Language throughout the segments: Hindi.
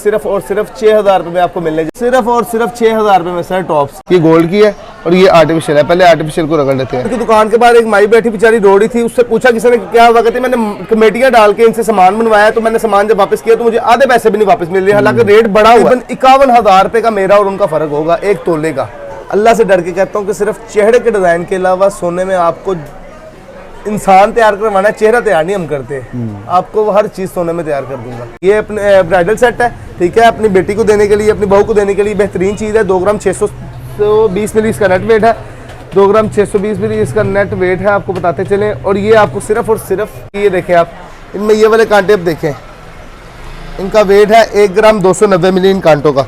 सिर्फ और सिर्फ 6,000 रुपए में आपको मिलने, सिर्फ और सिर्फ 6,000 रुपए में सर टॉप्स। ये गोल्ड की है और ये आर्टिफिशियल है। पहले आर्टिफिशियल को रगड़ लेते हैं। उनकी दुकान के बाहर एक माई बैठी बेचारी रोड़ी थी, उससे पूछा किसी ने क्या हुआ, कहती मैंने कमेटियां डाल के इनसे सामान बनवाया, तो मैंने सामान जब वापस किया तो मुझे आधे पैसे भी नहीं वापस मिल रहे, हालांकि रेट बड़ा हुआ। 51,000 रुपए का मेरा और उनका फर्क होगा एक तोले का। अल्लाह से डर के कहता हूँ कि सिर्फ चेहरे के डिजाइन के अलावा सोने में आपको इंसान तैयार करवाना है, चेहरा तैयार नहीं हम करते, आपको वो हर चीज़ सोने में तैयार कर दूंगा। ये अपने ब्राइडल सेट है, ठीक है, अपनी बेटी को देने के लिए, अपनी बहू को देने के लिए बेहतरीन चीज़ है। 2 ग्राम 620 मिली इसका नेट वेट है, 2 ग्राम 620 मिली इसका नेट वेट है, आपको बताते चलें। और ये आपको सिर्फ और सिर्फ ये देखें आप, इनमें ये वाले कांटे आप देखें, इनका वेट है 1 ग्राम 290 मिली इन कांटों का,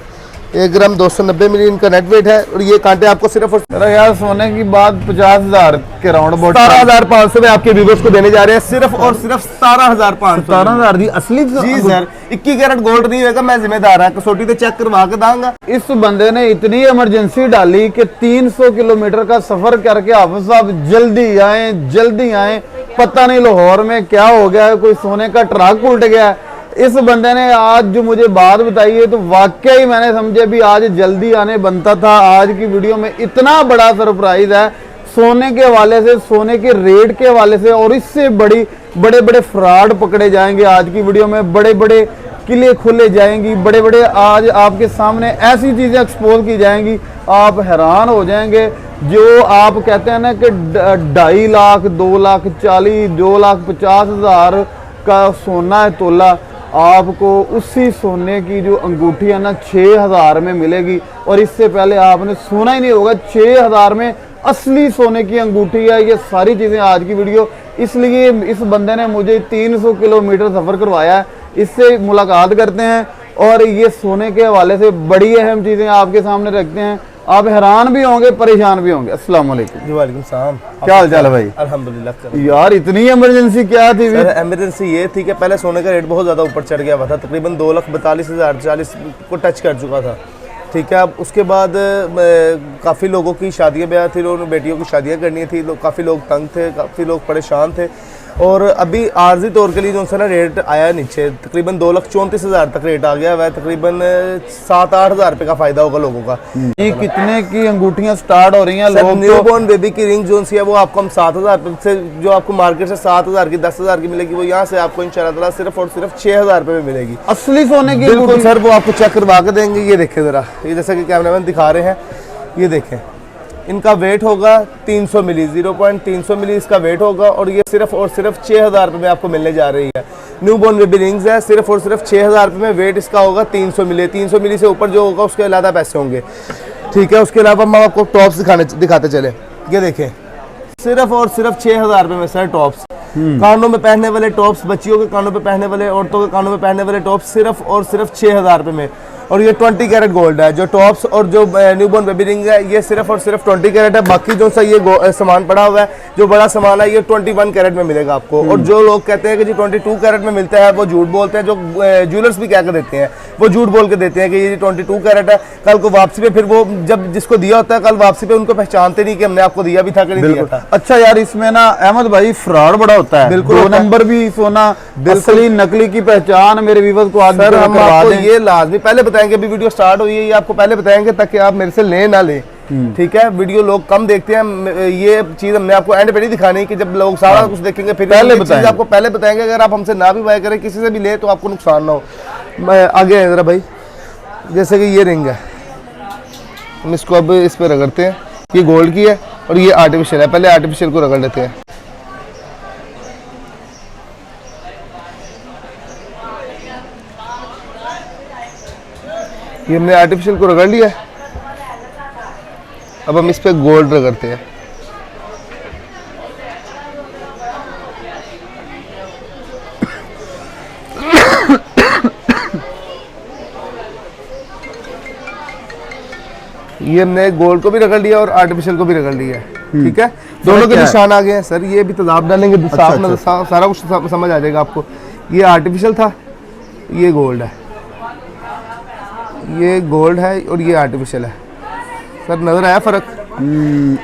1 ग्राम 290 मिली इनका नेट वेट है। और ये कांटे आपको सिर्फ और यार सोने की बात 50,000 के राउंड अबाउट 17,500 में आपके व्यूअर्स को देने जा रहे हैं, सिर्फ और सिर्फ 17,500। 17,000 दी असली जी सर, 21 कैरेट गोल्ड नहीं होगा, मैं जिम्मेदार है, कसौटी तो चेक करवा के दूंगा। इस बंदे ने इतनी इमरजेंसी डाली कि 300 किलोमीटर का सफर करके हाफिज साहब जल्दी आए। पता नहीं लाहौर में क्या हो गया है, कोई सोने का ट्रक उल्ट गया है। इस बंदे ने आज जो मुझे बात बताई है तो वाकई मैंने समझे भी आज जल्दी आने बनता था। आज की वीडियो में इतना बड़ा सरप्राइज है सोने के हवाले से, सोने के रेट के हवाले से, और इससे बड़े बड़े फ्रॉड पकड़े जाएंगे। आज की वीडियो में बड़े बड़े किले खोले जाएंगी, बड़े आज आपके सामने ऐसी चीजें एक्सपोज की जाएंगी, आप हैरान हो जाएंगे। जो आप कहते हैं ना कि 2.5 लाख 2,40,000 2,50,000 का सोना है तोला, आपको उसी सोने की जो अंगूठी है ना 6,000 में मिलेगी। और इससे पहले आपने सुना ही नहीं होगा, 6,000 में असली सोने की अंगूठी है। ये सारी चीज़ें आज की वीडियो, इसलिए इस बंदे ने मुझे 300 किलोमीटर सफ़र करवाया है। इससे मुलाकात करते हैं और ये सोने के हवाले से बड़ी अहम चीज़ें आपके सामने रखते हैं। आप हैरान भी होंगे, परेशान भी होंगे। अस्सलाम वालेकुम। जी वालेकुम सलाम। क्या हाल चाल है भाई? अल्हम्दुलिल्लाह। यार इतनी इमरजेंसी क्या थी? इमरजेंसी ये थी कि पहले सोने का रेट बहुत ज़्यादा ऊपर चढ़ गया हुआ था, तकरीबन 2,42,040 को टच कर चुका था, ठीक है। अब उसके बाद काफ़ी लोगों की शादियाँ ब्याह थी, उन बेटियों की शादियाँ करनी थी, काफ़ी लोग तंग थे, काफ़ी लोग परेशान थे। और अभी आर्जी तौर के लिए जो सा ना रेट आया नीचे, तकरीबन 2,34,000 तक रेट आ गया हुआ है। तकरीबन 7-8 हज़ार रुपये का फ़ायदा होगा लोगों का। ये कितने की अंगूठियाँ स्टार्ट हो रही हैं? लोग न्यूबॉर्न बेबी की रिंग जो सी है वो आपको हम 7,000 से, जो आपको मार्केट से 7,000 की 10,000 की मिलेगी, वो यहाँ से आपको इंशाल्लाह सिर्फ और सिर्फ 6,000 रुपये में मिलेगी, असली सोने की। बिल्कुल सर, वो आपको चेक करवा के देंगे। ये देखें ज़रा, ये जैसा कि कैमरामैन दिखा रहे हैं, ये देखें, इनका वेट होगा 300 मिली, 0.300 मिली इसका वेट होगा। और ये सिर्फ और सिर्फ 6,000 रुपये में आपको मिलने जा रही है। न्यूबॉर्न बेबी रिंग्स है, सिर्फ और सिर्फ 6,000 रुपये में। वेट इसका होगा 300 मिली। 300 मिली से ऊपर जो होगा उसके अलावा पैसे होंगे, ठीक है। उसके अलावा हम आपको टॉप्स दिखाते चले। ये देखें, सिर्फ और सिर्फ 6,000 रुपये में सर टॉप्स, कानों में पहनने वाले टॉप्स, बच्चियों के कानों पे पहनने वाले, औरतों के कानों में पहनने वाले टॉप्स, सिर्फ और सिर्फ 6,000 रुपये में। और ये 20 कैरेट गोल्ड है जो टॉप्स, और जो न्यूबॉर्न बेबी रिंग है ये सिर्फ और सिर्फ 20 कैरेट है। बाकी जो सा ये सामान पड़ा हुआ है, जो बड़ा सामान है, ये 21 कैरेट में मिलेगा आपको। और जो लोग कहते हैं कि जी 22 कैरेट में मिलता है, वो झूठ बोलते हैं। जो ज्वेलर्स भी क्या देते हैं, वो झूठ बोल के देते हैं कि ये 22 कैरेट है। कल को वापसी पे फिर वो जब जिसको दिया होता है, कल वापसी पे उनको पहचानते नहीं कि हमने आपको दिया भी था कि नहीं दिया था। अच्छा यार, इसमें ना अहमद भाई फ्रॉड बड़ा होता है। बिल्कुल, 2 नंबर भी सोना, असली नकली की पहचान मेरे व्यूअर्स को आज सर हम आपको ये लाजमी पहले बताएंगे। अभी वीडियो स्टार्ट हुई है, ये आपको पहले बताएंगे ताकि आप मेरे से ले ना ले, ठीक है। वीडियो लोग कम देखते हैं, ये चीज हमने आपको एंड पे नहीं दिखानी कि जब लोग सारा कुछ देखेंगे फिर पहले बताएंगे। आपको पहले बताएंगे, अगर आप हमसे ना भी बाय करें, किसी से भी ले, तो आपको नुकसान ना हो। मैं आगे जरा भाई, जैसे कि ये रिंग है, हम इसको अब इस पर रगड़ते हैं। ये गोल्ड की है और ये आर्टिफिशियल है। पहले आर्टिफिशियल को रगड़ लेते हैं। ये हमने आर्टिफिशियल को रगड़ लिया है, अब हम इस पे गोल्ड रगड़ते हैं। ये हमने गोल्ड को भी रगड़ लिया और आर्टिफिशियल को भी रगड़ लिया है, ठीक है। दोनों के निशान आ गए हैं सर। ये भी तेजाब डालेंगे, सारा कुछ समझ आ जाएगा आपको। ये आर्टिफिशियल था, ये गोल्ड है, ये गोल्ड है और ये आर्टिफिशियल है। सर नजर आया फर्क?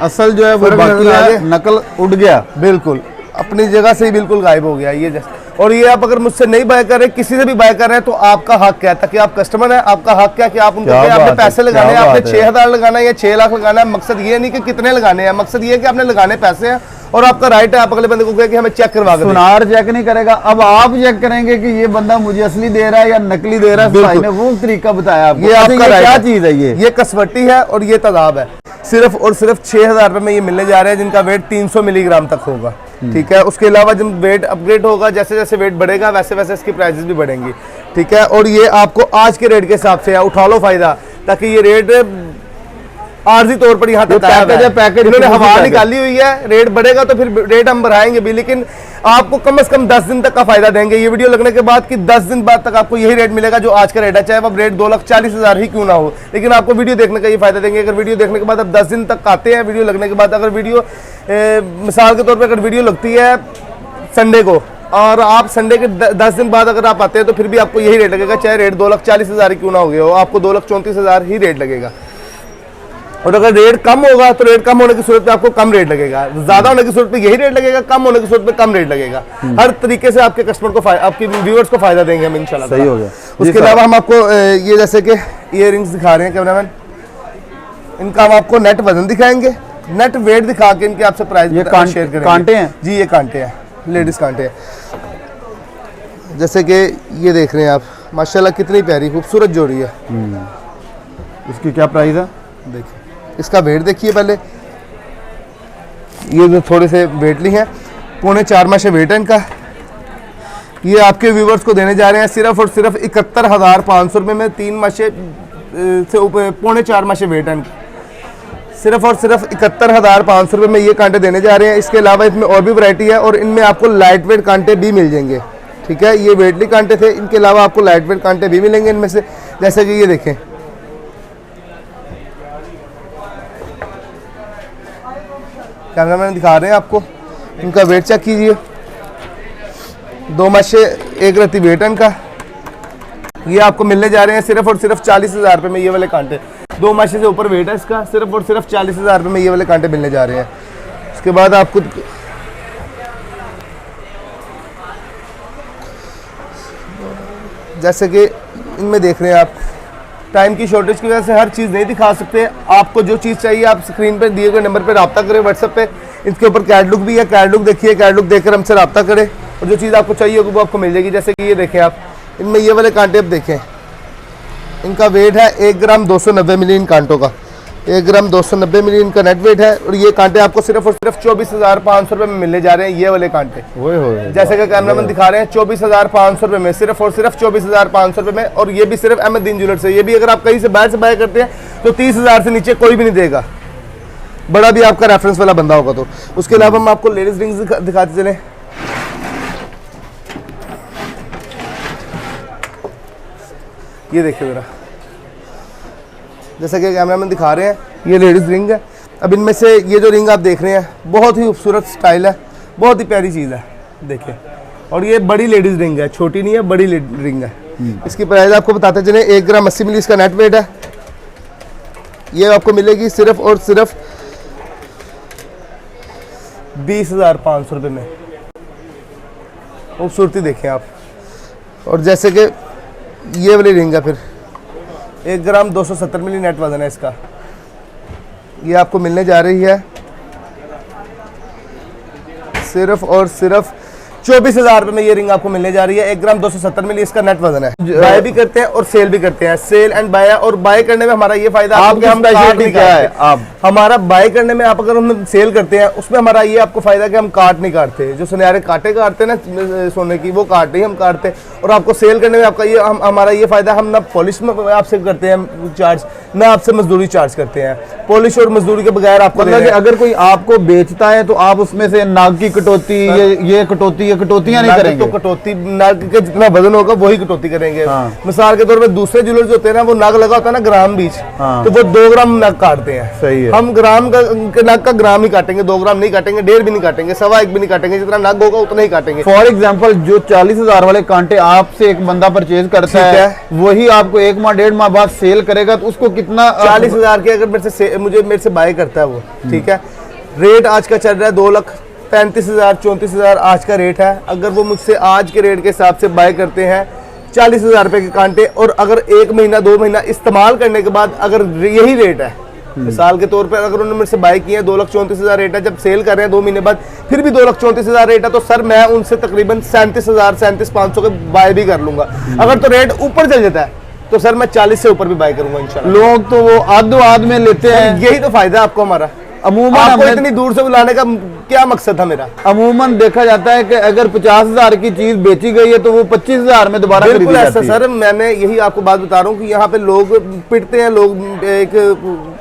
असल जो है वो बाकी है, नकल उड़ गया, बिल्कुल अपनी जगह से ही बिल्कुल गायब हो गया। ये और ये आप अगर मुझसे नहीं बाय कर रहे, किसी से भी बाय कर रहे हैं, तो आपका हक क्या है, ताकि आप कस्टमर है, आपका हक क्या कि आप उनको आपने पैसे लगाने हैं, आपने 6,000 लगाना है या 6 लाख लगाना है। मकसद ये नहीं कि कितने लगाने हैं, मकसद ये है कि आपने लगाने पैसे हैं और आपका राइट है। आप अगले बंदे को कहे कि हमें चेक करवा के सुनार चेक नहीं करेगा, अब आप चेक करेंगे कि ये बंदा मुझे असली दे रहा है या नकली दे रहा है। भाई ने वो तरीका बताया आपको। ये आपका क्या चीज है? ये कसवटी है और ये तादाब है। सिर्फ और सिर्फ 6,000 रुपए में ये मिलने जा रहे हैं, जिनका वेट 300 मिलीग्राम तक होगा। ठीक है, उसके अलावा जब वेट अपग्रेड होगा, जैसे जैसे वेट बढ़ेगा वैसे वैसे इसकी प्राइसेस भी बढ़ेंगी। ठीक है, और ये आपको आज के रेट के हिसाब से उठा लो फायदा, ताकि ये रेट आर्जी तौर पर यहाँ तक पैकेज इन्होंने हवा निकाली हुई है। रेट बढ़ेगा तो फिर रेट हम बढ़ाएंगे भी, लेकिन आपको कम से कम 10 दिन तक का फायदा देंगे ये वीडियो लगने के बाद, कि 10 दिन बाद तक आपको यही रेट मिलेगा जो आज का रेट है, चाहे अब रेट 2,40,000 ही क्यों ना हो, लेकिन आपको वीडियो देखने का ये फायदा देंगे। अगर वीडियो देखने के बाद अब 10 दिन तक आते हैं, वीडियो लगने के बाद अगर वीडियो मिसाल के तौर पर अगर वीडियो लगती है संडे को और आप संडे के 10 दिन बाद अगर आप आते हैं, तो फिर भी आपको यही रेट लगेगा, चाहे रेट 2,40,000 क्यों ना हो गया हो, आपको 2,34,000 ही रेट लगेगा। और अगर रेट कम होगा तो रेट कम होने की सूरत में आपको कम रेट लगेगा, ज्यादा होने की सूरत में यही रेट लगेगा, कम होने की सूरत में कम रेट लगेगा। हर तरीके से आपके कस्टमर को आपके व्यूअर्स को फायदा देंगे हम इंशाल्लाह। सही हो गया। उसके अलावा हम आपको ये जैसे कि इयररिंग्स दिखा रहे हैं कैमरामैन, इनका हम आपको नेट वजन दिखाएंगे, नेट वेट दिखा के इनके आपसे प्राइस शेयर करेंगे। कांटे हैं जी, ये कांटे हैं, लेडीज कांटे हैं। जैसे कि ये देख रहे हैं आप, माशाल्लाह कितनी प्यारी खूबसूरत जोड़ी है। इसकी क्या प्राइस है? देखिए इसका वेट देखिए पहले, ये जो थोड़े से वेट ली हैं, 4.25 माशे वेट है इनका। ये आपके व्यूवर्स को देने जा रहे हैं सिर्फ और सिर्फ 71,500 रुपये में। 3 माशे से ऊपर 4.25 माशे वेट है इनका। सिर्फ और सिर्फ 71,500 रुपये में ये कांटे देने जा रहे हैं। इसके अलावा इसमें और भी वैरायटी है और इनमें आपको लाइट वेट कांटे भी मिल जाएंगे। ठीक है, ये वेटली कांटे थे, इनके अलावा आपको लाइट वेट कांटे भी मिलेंगे इनमें से। जैसे कि ये देखें, कैमरामैन दिखा रहे हैं आपको, इनका वेट चेक कीजिए। 2 माशे 1 रत्ती वेट है इनका। ये आपको मिलने जा रहे हैं सिर्फ और सिर्फ 40,000 रुपये में ये वाले कांटे। 2 माशे से ऊपर वेट है इसका, सिर्फ और सिर्फ 40,000 रुपये में ये वाले कांटे मिलने जा रहे हैं। उसके बाद आपको जैसे कि इनमें देख रहे हैं आप, टाइम की शॉर्टेज की वजह से हर चीज़ नहीं दिखा सकते। आपको जो चीज़ चाहिए आप स्क्रीन पे दिए गए नंबर पे रब्ता करें व्हाट्सएप पे। इसके ऊपर कैटलॉग भी है, कैटलॉग देखिए, कैटलॉग देखकर हमसे रब्ता करें और जो चीज़ आपको चाहिए होगी वो आपको मिल जाएगी। जैसे कि ये देखें आप, इनमें ये वाले कांटे आप देखें, इनका वेट है 1 ग्राम 290 मिली इन कांटों का। 1 ग्राम 290 मिली इनका नेट वेट है और ये कांटे आपको सिर्फ और सिर्फ 24,500 रुपये में मिलने जा रहे हैं ये वाले कांटे। जैसे कि कैमरामैन दिखा रहे हैं 24,500 रुपये में, सिर्फ और सिर्फ 24,500 रुपये में। और ये भी सिर्फ अहमदीन ज्वेलर्स से। ये भी अगर आप कहीं से बाहर से बाय करते हैं तो 30,000 से नीचे कोई भी नहीं देगा, बड़ा भी आपका रेफरेंस वाला बंदा होगा तो। उसके अलावा हम आपको लेडीज रिंग्स दिखाते चले। ये देखिए जरा, जैसा कि कैमरामैन दिखा रहे हैं, ये लेडीज रिंग है। अब इनमें से ये जो रिंग आप देख रहे हैं बहुत ही खूबसूरत स्टाइल है, बहुत ही प्यारी चीज़ है, देखिए। और ये बड़ी लेडीज रिंग है, छोटी नहीं है, बड़ी रिंग है। इसकी प्राइस आपको बताते चले, 1 ग्राम 80 मिली इसका नेट वेट है। ये आपको मिलेगी सिर्फ और सिर्फ 20,500 रुपये में। खूबसूरती देखें आप। और जैसे कि ये वाली रिंग है, फिर 1 ग्राम 270 मिली नेट वजन है इसका। ये आपको मिलने जा रही है सिर्फ और सिर्फ 24,000 रुपये में। ये रिंग आपको मिलने जा रही है। 1 ग्राम 270 मिली इसका नेट वजन है। बाय भी करते हैं और सेल भी करते हैं, सेल एंड बाय। और बाय करने में हमारा ये फायदा है कि हम काट नहीं काटते। आप हमारा बाय करने में आप अगर हम सेल करते हैं उसमें हमारा ये आपको फायदा कि हम काट नहीं काटते। जो सुनहरे कांटे काटते हैं ना सोने की, वो काट नहीं हम काटते। और आपको सेल करने में आपका ये हमारा ये फायदा, हम ना पॉलिश में आपसे करते हैं चार्ज, ना आपसे मजदूरी चार्ज करते हैं। पॉलिश और मजदूरी के बगैर आपको अगर कोई आपको बेचता है तो आप उसमें से नाग की कटौती, ये कटौती, कटौतियां नहीं करेंगे। तो कटौती नाग के जितना वजन होगा वही कटौती करेंगे। मिसाल के तौर पे दूसरे ज्वेलर्स होते हैं ना, वो नाग लगा होता है ना ग्राम बीच, तो वो 2 ग्राम नाग काटते हैं। सही है। हम ग्राम का नाग का ग्राम ही काटेंगे, 2 ग्राम नहीं काटेंगे, 1.5 भी नहीं काटेंगे, 1.25 भी नहीं काटेंगे। जितना नाग होगा उतना ही काटेंगे। फॉर एग्जाम्पल जो 40,000 वाले कांटे आपसे एक बंदा परचेज करता है, वही आपको 1 माह 1.5 माह बाद सेल करेगा, तो उसको कितना 40,000 के अगर मेरे से बाय करता है वो, ठीक है, रेट आज का चल रहा है 35,000 34,000 आज का रेट है। अगर वो मुझसे आज के रेट के हिसाब से बाय करते हैं 40,000 रुपए के कांटे, और अगर 1 महीना 2 महीना इस्तेमाल करने के बाद अगर यही रेट है, मिसाल के तौर पर अगर उन्होंने मेरे से बाय किया 2,34,000 रेट है, जब सेल कर रहे हैं 2 महीने बाद फिर भी 2,34,000 रेट है, तो सर मैं उनसे तकरीबन 37,000 37,500 के बाय भी कर लूंगा। अगर तो रेट ऊपर चल जाता है तो सर मैं 40 से ऊपर भी बाय करूंगा इंशाल्लाह। लोग तो वो आधो आध में लेते हैं, यही तो फायदा है आपको हमारा। अमूमन आपको हमने इतनी दूर से बुलाने का क्या मकसद था मेरा? अमूमन देखा जाता है कि अगर 50,000 की चीज बेची गई है तो वो 25,000 में दोबारा खरीदी बिल्कुल ऐसा जाती है। सर, मैंने यही आपको बात बता रहा हूँ कि यहाँ पे लोग पिटते हैं, लोग एक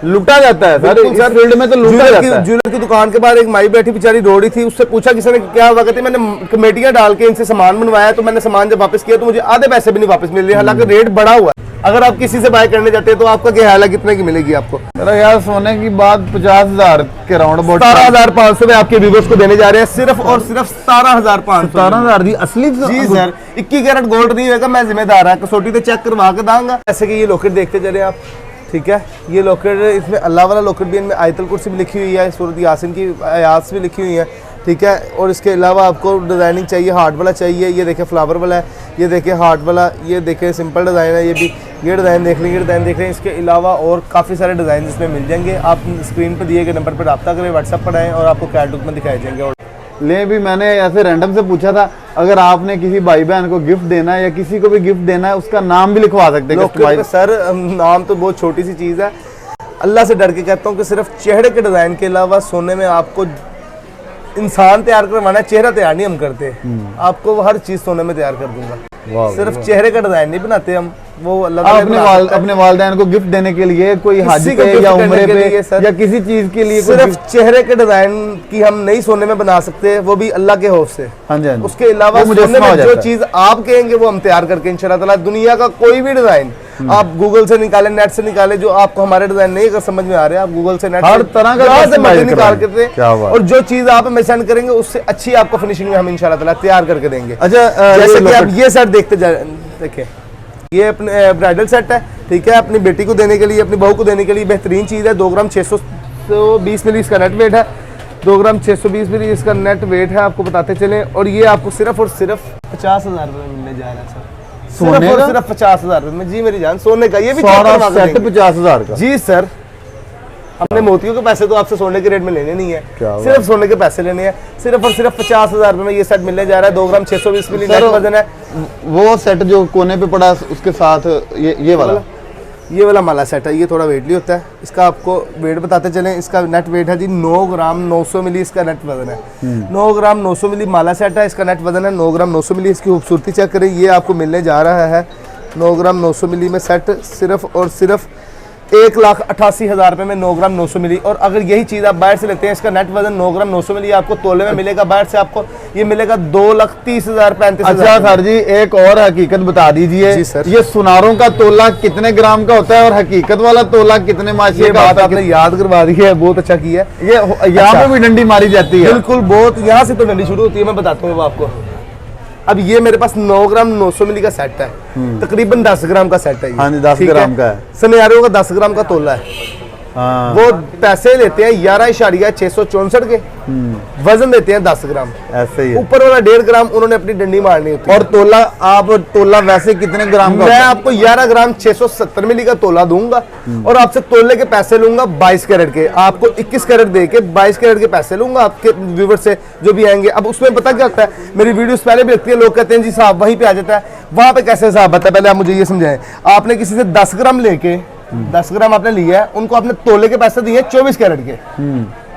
लूटा जाता है सर, इस फील्ड में तो लूटा जाता है। ज्वेलर की दुकान के बाहर एक माई बैठी बेचारी रो रही थी, उससे पूछा किसी ने क्या हुआ, कहती मैंने कमेटियां डाल के इनसे सामान बनवाया, तो मैंने सामान जब वापस किया तो मुझे आधे पैसे भी नहीं वापस मिल रहे, हालांकि रेट बढ़ा हुआ है। अगर आप किसी से बाय करने जाते हैं तो आपका क्या हाल है, कितने की मिलेगी आपको? मेरा यार सोने की बात 50,000 के राउंड अबाउट 17,500 में आपके व्यूवर्स को देने जा रहे हैं, सिर्फ और सिर्फ 17,500। 17,000 दी असली जी सर, 21 कैरेट गोल्ड नहीं होगा, मैं जिम्मेदार है, कसौटी तो चेक करवा के दूंगा। ऐसे कि ये लॉकेट देखते चले आप, ठीक है, ये लॉकेट, इसमें अल्लाह वाला लॉकेट भी, इनमें आयतल कुर्सी भी लिखी हुई है, सूरत यासीन की आयात भी लिखी हुई है, ठीक है। और इसके अलावा आपको डिज़ाइनिंग चाहिए, हार्ट वाला चाहिए, ये देखें फ्लावर वाला है, ये देखें हार्ट वाला, ये देखें सिंपल डिज़ाइन है, ये भी, ये डिज़ाइन देख लें, ये डिज़ाइन देख लें। इसके अलावा और काफ़ी सारे डिज़ाइन इसमें मिल जाएंगे। आप स्क्रीन पर दिए गए नंबर पर रब्ता करें, व्हाट्सअप पर आएँ और आपको कैटलॉग में दिखाए जाएंगे। और ले भी मैंने ऐसे रैंडम से पूछा था, अगर आपने किसी भाई बहन को गिफ्ट देना है या किसी को भी गिफ्ट देना है, उसका नाम भी लिखवा सकते हैं सर? नाम तो बहुत छोटी सी चीज़ है, अल्लाह से डर के कहता हूँ कि सिर्फ चेहरे के डिज़ाइन के अलावा सोने में आपको इंसान तैयार करवाना है, चेहरा तैयार नहीं हम करते, आपको हर चीज़ सोने में तैयार कर दूंगा। सिर्फ चेहरे का डिजाइन नहीं बनाते हम, वो अल्लाह अपने वालिदैन को गिफ्ट देने के लिए, कोई हाजी पे या उम्रे पे या किसी चीज के लिए, सिर्फ चेहरे के डिजाइन की हम नहीं सोने में बना सकते, वो भी अल्लाह के खौफ से। हाँ जी, उसके अलावा सोने में जो चीज आप कहेंगे वो हम तैयार करके इंशाअल्लाह ताला, दुनिया का कोई भी डिजाइन आप गूगल से निकाले, नेट से निकाले, जो आपको हमारे डिजाइन नहीं अगर समझ में आ रहे हैं, आप गूगल से, नेट हर तरह का निकाल के, और जो चीज आप हमें सेंड करेंगे उससे अच्छी आपको फिनिशिंग में हम इंशाअल्लाह ताला तैयार करके देंगे। अच्छा, जैसे कि आप ये सेट देखते देखिए, ये अपने ब्राइडल सेट है, ठीक है, अपनी बेटी को देने के लिए, अपनी बहू को देने के लिए बेहतरीन चीज़ है। 2 ग्राम 620 मिली इसका नेट वेट है, 2 ग्राम 620 मिली इसका नेट वेट है, आपको बताते चलें। और ये आपको सिर्फ और सिर्फ 50,000 रुपये में मिलने जा रहा है सर, सोने का? सिर्फ 50,000 रुपये में। जी मेरी जान, सोने का, ये भी सारा सेट 50,000 का। जी सर, अपने मोतियों के पैसे तो आपसे सोने के रेट में लेने नहीं है, सिर्फ सोने के पैसे लेने हैं। सिर्फ और सिर्फ 50,000 रुपये में ये सेट मिलने जा रहा है। 2 ग्राम 620 मिली नेट वजन है। वो सेट जो कोने पे पड़ा उसके साथ ये वाला माला सेट है, ये थोड़ा वेटली होता है। इसका आपको वेट बताते चलें, इसका नेट वेट है जी 9 ग्राम 900 मिली इसका नेट वजन है। 9 ग्राम 900 मिली माला सेट है, इसका नेट वजन है 9 ग्राम 900 मिली। इसकी खूबसूरती चेक करें, ये आपको मिलने जा रहा है 9 ग्राम 900 मिली में सेट, सिर्फ और सिर्फ 1,88,000 रुपये में 9 ग्राम 900 मिली। और अगर यही चीज़ आप बाहर से लेते हैं, इसका नेट वजन 9 ग्राम 900 मिली आपको तोले में मिलेगा, बाहर से आपको ये मिलेगा 2,30,000 35,000। अच्छा सर जी, एक और हकीकत बता दीजिए। जी सर, ये सुनारों का तोला कितने ग्राम का होता है और हकीकत वाला तोला कितने माशिए का होता है? आपने याद करवा दी है, बहुत अच्छा किया है। ये यहाँ पे भी डंडी मारी जाती है? बिल्कुल, बहुत, यहाँ से तो डंडी शुरू होती है, मैं बताता हूँ वो आपको। अब ये मेरे पास 9 ग्राम 900 मिली का सेट है, तकरीबन 10 ग्राम का सेट है। हाँ जी, 10 ग्राम का है। सनियारों का 10 ग्राम का तोला है। हाँ। वो पैसे लेते हैं 11,664 के, वजन देते हैं 10 ग्राम। ऐसे ही ऊपर वाला 1.5 ग्राम उन्होंने अपनी डंडी मारनी होती है। और तोला वैसे कितने ग्राम का? मैं आपको 11 ग्राम 670 मिली का तोला दूंगा और आपसे तोले के पैसे लूंगा 22 कैरेट के। आपको 21 कैरेट दे के 22 कैरेट के पैसे लूंगा आपके व्यूवर से जो भी आएंगे। अब उसमें पता क्या होता है, मेरी वीडियोस पहले भी लगती है, लोग कहते हैं जी साहब वहीं पे आ जाता है, वहां पे कैसे साहब आता है? पहले आप मुझे ये समझाएं। आपने किसी से 10 ग्राम लेके 10 ग्राम आपने लिया है, उनको आपने तोले के पैसे दिए 24 कैरेट के।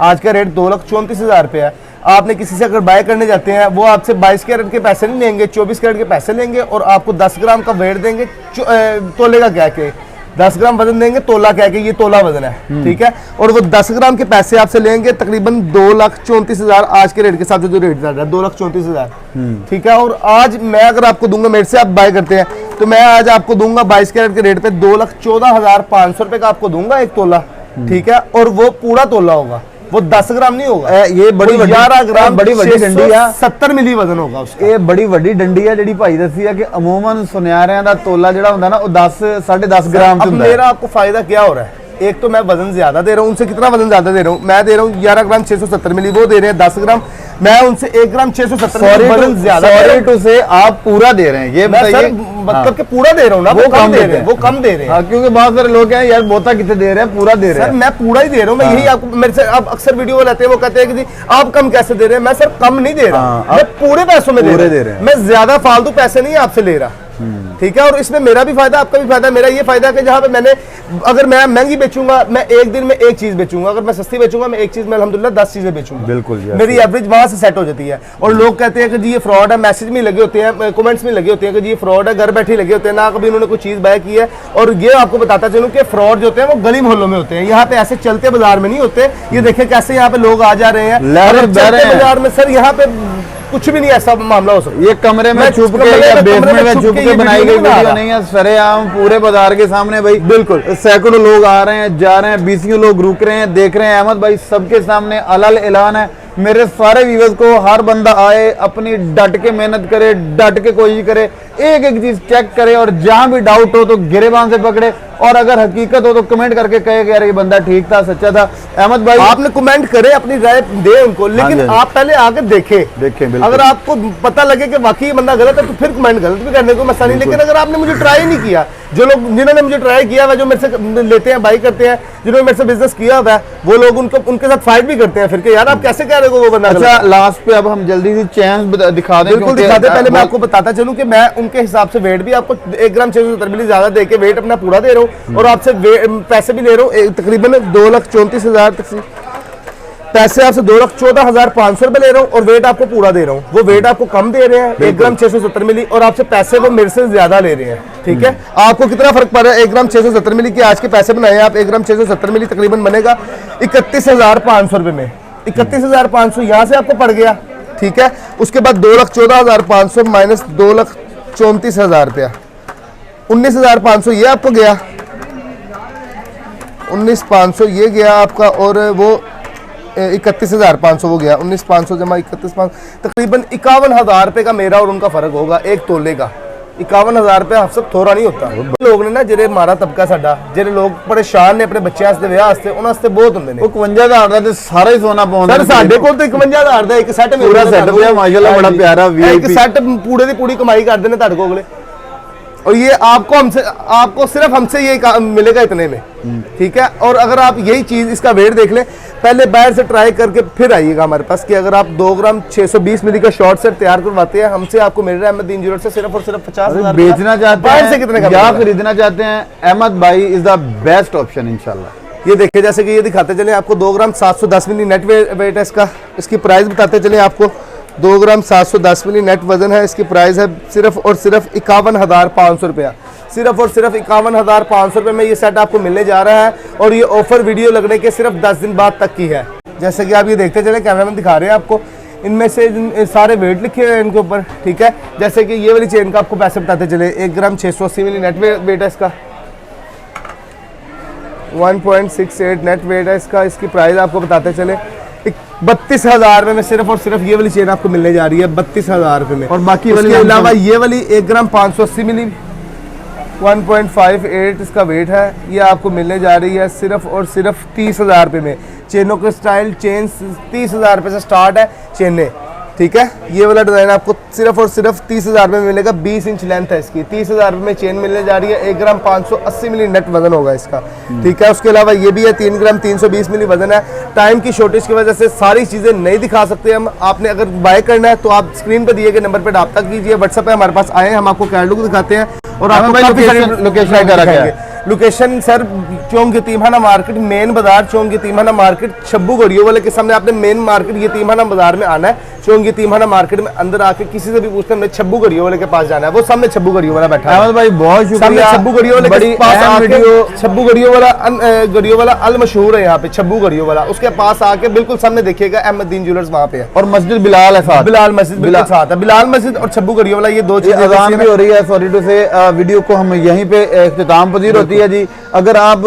आज का रेट 2,34,000 रुपये है। आपने किसी से अगर बाय करने जाते हैं, वो आपसे 22 कैरेट के पैसे नहीं लेंगे, 24 कैरेट के पैसे लेंगे और आपको 10 ग्राम का वेट देंगे तोले का कह के, 10 ग्राम वजन देंगे तोला कह के, ये तोला वजन है, ठीक है। और वो 10 ग्राम के पैसे आपसे लेंगे तकरीबन 2,34,000 आज के रेट के साथ जो रेट चल रहा है 2,34,000, ठीक है। और आज मैं अगर आपको दूंगा, मेरे से आप बाय करते हैं तो मैं आज आपको दूंगा 22 कैरेट के रेट पे 2,14,500 रुपए का आपको दूंगा एक तोला, ठीक है। और वो पूरा तोला होगा, वो 10 ग्राम नहीं होगा। ये बड़ी 11 ग्राम बड़ी डंडी है, 70 मिली वजन होगा उसका। ये बड़ी वड्डी डंडी है ਜਿਹੜੀ ਭਾਈ ਦੱਸੀ ਹੈ ਕਿ ਅਮੂਮਨ ਸੁਨਿਆਰਿਆਂ ਦਾ ਤੋਲਾ ਜਿਹੜਾ ਹੁੰਦਾ ਨਾ ਉਹ 10 10.5 ग्राम अब मेरा आपको फायदा क्या हो रहा है? एक तो मैं वजन ज्यादा दे रहा हूँ, उनसे कितना वजन ज्यादा दे रहा हूँ, मैं दे रहा हूँ 11 ग्राम 670 मिली, वो दे रहे हैं 10 ग्राम। मैं उनसे 1 ग्राम 670 ज्यादा टू से आप पूरा दे रहे हैं, ये बताइए। मतलब कि पूरा दे रहा हूँ ना, वो कम दे रहे हैं, वो कम दे रहे हैं। क्योंकि बहुत सारे लोग हैं यार बोता कितने दे रहे हैं, पूरा दे रहे हैं। सर मैं पूरा ही दे रहा हूँ, मैं यही आपको, मेरे से आप अक्सर वीडियो वाले आते हैं, वो कहते हैं कि जी आप कम कैसे दे रहे हैं। मैं सर कम नहीं दे रहा, मैं पूरे पैसों में दे रहा हूं। मैं ज्यादा फालतू पैसे नहीं आपसे ले रहा, ठीक है। और इसमें मेरा भी फायदा, आपका भी फायदा। मेरा ये फायदा है कि जहां पे मैंने, अगर मैं महंगी बेचूंगा, मैं एक दिन में एक चीज बेचूंगा, अगर मैं सस्ती बेचूंगा, मैं एक चीज में अल्हम्दुलिल्लाह 10 चीजें बेचूंगा। बिल्कुल, मेरी एवरेज वहां से सेट हो जाती है। और लोग कहते हैं कि जी ये फ्रॉड है, मैसेज में लगे होते हैं, कमेंट्स में लगे होते हैं कि जी ये फ्रॉड है, घर बैठे लगे होते हैं, ना कभी उन्होंने कोई चीज बाय की है। और ये आपको बताता चलूं कि फ्रॉड जो होते हैं वो गली मोहल्लों में होते हैं, यहाँ पे ऐसे चलते बाजार में नहीं होते। ये देखें कैसे यहाँ पे लोग आ जा रहे हैं बाजार में। सर यहाँ पे कुछ भी नहीं ऐसा मामला हो सकता। ये कमरे में छुप के या बेसमेंट में छुप के बनाई गई वीडियो नहीं है, सरेआम पूरे बाजार के सामने भाई। बिल्कुल, सैकड़ों लोग आ रहे हैं, जा रहे हैं, 20 लोग रुक रहे हैं, देख रहे हैं। अहमद भाई सबके सामने अलल ऐलान है, मेरे सारे व्यूअर्स को, हर बंदा आए, अपनी डट के मेहनत करे, डट के कोशिश करे, एक एक चीज चेक करे, और जहां भी डाउट हो तो गिरेबान से पकड़े, और अगर हकीकत हो तो कमेंट करके कहे कि यार ये बंदा ठीक था, सच्चा था। अहमद भाई आपने कमेंट करे, अपनी राय दे उनको, लेकिन आप पहले आके देखें। अगर आपको पता लगे कि वाकई ये बंदा गलत है तो फिर कमेंट गलत भी करने को मसला नहीं। लेकिन अगर आपने मुझे ट्राई नहीं किया, जो लोग जिन्होंने मुझे ट्राई किया हुआ, जो मेरे से लेते हैं, बाई करते हैं, जिन्होंने मेरे से बिजनेस किया हुआ है, वो लोग उनके साथ फाइट भी करते हैं फिर के यार आप कैसे कह रहे हो वो बंदा। अच्छा, लास्ट पे अब हम जल्दी से चेंज दिखा दें। बिल्कुल दिखा दें। पहले मैं आपको बताता चलूं कि मैं उनके हिसाब से वेट भी आपको 1 ग्राम 670 मिली ज्यादा देके वेट अपना पूरा दे रहा हूँ, और आपसे पैसे भी ले रहा हूँ तकरीबन 2,34,000 तक पैसे आपसे 2,14,500 रुपए ले रहा हूँ, और वेट आपको पूरा दे रहा हूँ। वो वेट आपको कम दे रहे हैं 1 ग्राम 670 मिली, और आपसे पैसे वो मेरे से ज्यादा ले रहे हैं, ठीक है। आपको कितना फर्क पड़ रहा है 1 ग्राम 670 मिली की आज के पैसे बनाए आप 1 ग्राम 670 मिली तकरीबन बनेगा 31,500 रुपए में। 31,500 यहाँ से आपको पड़ गया, ठीक है। उसके बाद 2,14,500 माइनस 2,34,000 रुपया, 19,500 ये आपको गया, 19,500 ये गया आपका, और वो 31,500 वो गया, 19,500 जमा 31,500, तकरीबन 51,000 रुपए का मेरा और उनका फर्क होगा एक तोले का। 51,000 रुपए आप सब थोड़ा नहीं होता। लोग ने ना जेरे मारा तबका साडा, जेरे लोग परेशान ने अपने बच्चे वास्ते विआह वास्ते, उन्हां वास्ते बहुत हुंदे ने। 51,000 ਦਾ ਤੇ ਸਾਰਾ ਹੀ ਸੋਨਾ ਪਾਉਂਦਾ सर साडे कोल तो 51,000 ਦਾ ਇੱਕ ਸੈੱਟ पूरा सेट है माशाल्लाह, बड़ा प्यारा एक VIP सेट पूरे दी पूरी कमाई करते ने ਤੁਹਾਡੇ ਕੋਲੇ। और ये आपको सिर्फ हमसे ये मिलेगा इतने में, ठीक है। और अगर आप यही चीज इसका वेट देख लें, पहले बाहर से ट्राई करके फिर आइएगा हमारे पास कि अगर आप 2 ग्राम 620 मिली का शॉर्ट सेट तैयार करवाते हैं हमसे, आपको मिल रहा है अहमदीन ज्वेलर्स से सिर्फ और सिर्फ 50,000 बेचना चाहते बाहर हैं से कितने का या खरीदना चाहते हैं, अहमद भाई इज द बेस्ट ऑप्शन इंशाल्लाह। ये देखिए, जैसे कि ये दिखाते चले आपको 2 ग्राम 710 मिली नेट वेट है इसका। इसकी प्राइस बताते चले आपको, 2 ग्राम 710 मिली नेट वजन है, इसकी प्राइस है सिर्फ और सिर्फ 51,500 रुपया। सिर्फ और सिर्फ 51,500 रुपये में ये सेट आपको मिलने जा रहा है, और ये ऑफर वीडियो लगने के सिर्फ 10 दिन बाद तक की है। जैसे कि आप ये देखते चले, कैमरामैन दिखा रहे हैं आपको, इनमें से सारे वेट लिखे हुए हैं इनके ऊपर, ठीक है। जैसे कि ये वाली चेन का आपको पैसे बताते चले, 1 ग्राम 680 मिली नेट वेट है इसका, 1.68 नेट वेट है इसका। इसकी प्राइस आपको बताते चले 32,000 रुपये में सिर्फ और सिर्फ ये वाली चेन आपको मिलने जा रही है 32,000 रुपये में। और बाकी उसके अलावा ये वाली 1 ग्राम 580 मिली 1.58 इसका वेट है, ये आपको मिलने जा रही है सिर्फ और सिर्फ 30,000 रुपये में। चेनों के स्टाइल चेन 30,000 रुपये से स्टार्ट है चेनें, ठीक है। ये वाला डिज़ाइन आपको सिर्फ और सिर्फ 30,000 रुपये में मिलेगा, 20 इंच लेंथ है इसकी। 30,000 रुपये में चेन मिलने जा रही है, 1 ग्राम 580 मिली नेट वजन होगा इसका, ठीक है। उसके अलावा ये भी है 3 ग्राम 320 मिली वजन है। टाइम की शॉर्टेज की वजह से सारी चीज़ें नहीं दिखा सकते हम। आपने अगर बाय करना है तो आप स्क्रीन पर दिए गए नंबर पर रब्ता कीजिए, व्हाट्सएप पे हमारे पास आए, हम आपको कैटलॉग दिखाते हैं। और आपको लोकेशन सर चौक यतीमखाना मार्केट, मेन बाजार चौक यतीमखाना मार्केट, छब्बू घड़ियों वाले के सामने आपने मेन मार्केट यतीमखाना बाजार में आना है। चौक यतीमखाना मार्केट में अंदर आके किसी से भी पूछते हैं छब्बू घड़ियों वाले के पास जाना है, वो सामने छब्बू घड़ियों वाला बैठा है। अहमद भाई बहुत शुक्रिया, छब्बू घड़ियों वाले के पास आके, छब्बू घड़ियों वाला अल मशहूर है यहाँ पे, छब्बू घड़ियों वाला, उसके पास आके बिल्कुल सामने देखिएगा अहमदीन ज्वेलर्स वहाँ पे है। और मस्जिद बिलाल है साथ, बिलाल मस्जिद बिल्कुल साथ है, बिलाल मस्जिद और छब्बू घड़ियों वाला, ये 2 चीजें अजान भी हो रही है। सॉरी टू से वीडियो को हम यहीं पे इख्तिताम पजीर होती है जी। अगर आप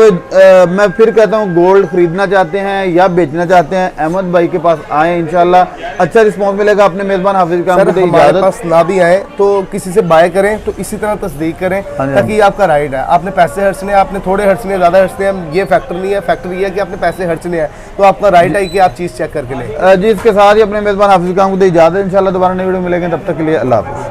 मैं फिर कहता हूँ गोल्ड खरीदना चाहते हैं या बेचना चाहते हैं, अहमद भाई के पास आए, इंशाल्लाह अच्छा रिस्पॉन्स रिस्पॉन्स मिलेगा अपने मेजबान हाफिज का सर हमको हमारे इजाजत। पास ना भी आए तो किसी से बाय करें तो इसी तरह तस्दीक करें हाँ जी, ताकि ये आपका राइट है। आपने पैसे खर्चने, आपने थोड़े खर्चने, ज़्यादा खर्चने, ये फैक्टर नहीं है। फैक्टर ये है कि आपने पैसे खर्चने हैं तो आपका राइट है कि आप चीज़ चेक करके लें। जी इसके साथ ही अपने मेजबान हाफिज का हमको इजाजत, इंशाल्लाह दोबारा नई वीडियो मिलेंगे, तब तक के लिए अल्लाह हाफिज।